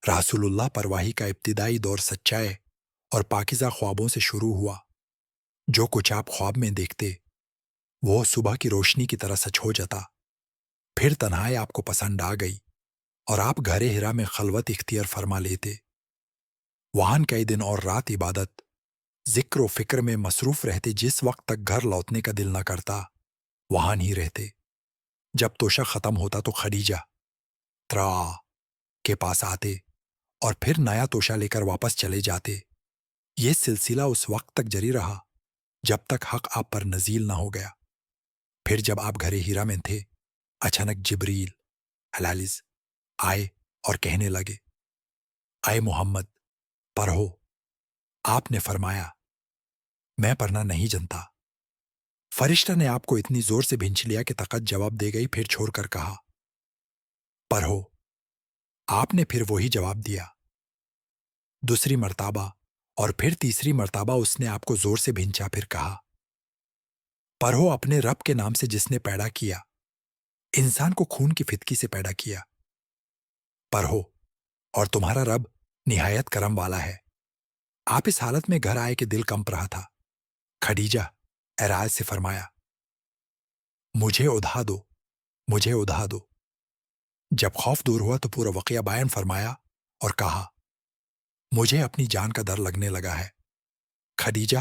رسول اللہ پر وحی کا ابتدائی دور سچائے اور پاکیزہ خوابوں سے شروع ہوا۔ جو کچھ آپ خواب میں دیکھتے وہ صبح کی روشنی کی طرح سچ ہو جاتا۔ پھر تنہائی آپ کو پسند آ گئی اور آپ گھر ہرا میں خلوت اختیار فرما لیتے۔ وہاں کئی دن اور رات عبادت، ذکر و فکر میں مصروف رہتے۔ جس وقت تک گھر لوٹنے کا دل نہ کرتا وہاں ہی رہتے۔ جب توشہ ختم ہوتا تو خدیجہ ترا کے پاس آتے اور پھر نیا توشہ لے کر واپس چلے جاتے۔ یہ سلسلہ اس وقت تک جاری رہا جب تک حق آپ پر نزیل نہ ہو گیا۔ پھر جب آپ گھر ہیرا میں تھے، اچانک جبریل علیہ آئے اور کہنے لگے، اے محمد پڑھو۔ آپ نے فرمایا، میں پڑھنا نہیں جانتا۔ فرشتہ نے آپ کو اتنی زور سے بھینچ لیا کہ طاقت جواب دے گئی، پھر چھوڑ کر کہا، پڑھو۔ آپ نے پھر وہی جواب دیا۔ دوسری مرتبہ اور پھر تیسری مرتبہ اس نے آپ کو زور سے بھینچا، پھر کہا، پڑھو اپنے رب کے نام سے جس نے پیدا کیا، انسان کو خون کی پھتکی سے پیدا کیا۔ پڑھو، اور تمہارا رب نہایت کرم والا ہے۔ آپ اس حالت میں گھر آئے کہ دل کمپ رہا تھا۔ خدیجہ اعراض سے فرمایا، مجھے اڑا دو، مجھے اڑا دو۔ جب خوف دور ہوا تو پورا واقعہ بیان فرمایا اور کہا، مجھے اپنی جان کا ڈر لگنے لگا ہے۔ خدیجہ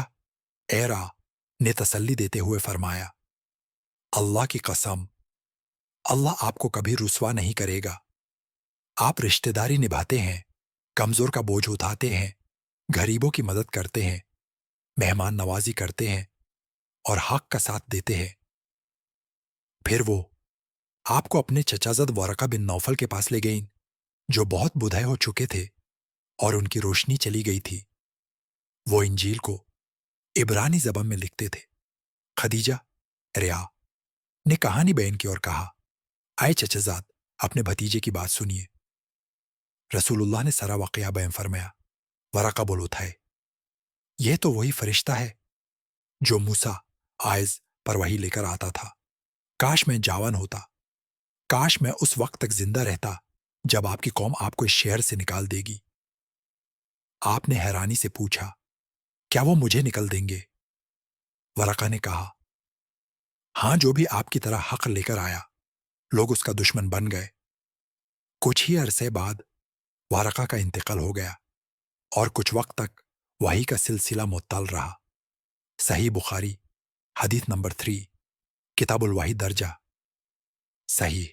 ایرا نے تسلی دیتے ہوئے فرمایا، اللہ کی قسم، اللہ آپ کو کبھی رسوا نہیں کرے گا۔ آپ رشتہ داری نبھاتے ہیں، کمزور کا بوجھ اٹھاتے ہیں، غریبوں کی مدد کرتے ہیں، مہمان نوازی کرتے ہیں اور حق کا ساتھ دیتے ہیں۔ پھر وہ آپ کو اپنے چچا زد ورقہ بن نوفل کے پاس لے گئیں، جو بہت بوڑھے ہو چکے تھے اور ان کی روشنی چلی گئی تھی۔ وہ انجیل کو عبرانی زبان میں لکھتے تھے۔ خدیجہ ریا نے کہانی بیان کی اور کہا، اے چچا زاد، اپنے بھتیجے کی بات سنیے۔ رسول اللہ نے سارا واقعہ بیان فرمایا۔ ورقہ بول اٹھائے، یہ تو وہی فرشتہ ہے جو موسیٰ آئز پر وحی لے کر آتا تھا۔ کاش میں جوان ہوتا، کاش میں اس وقت تک زندہ رہتا جب آپ کی قوم آپ کو اس شہر سے نکال دے گی۔ آپ نے حیرانی سے پوچھا، کیا وہ مجھے نکل دیں گے؟ ورقہ نے کہا، ہاں، جو بھی آپ کی طرح حق لے کر آیا لوگ اس کا دشمن بن گئے۔ کچھ ہی عرصے بعد ورقہ کا انتقال ہو گیا اور کچھ وقت تک وحی کا سلسلہ معطل رہا۔ صحیح بخاری حدیث نمبر 3، کتاب الوحی درجہ صحیح۔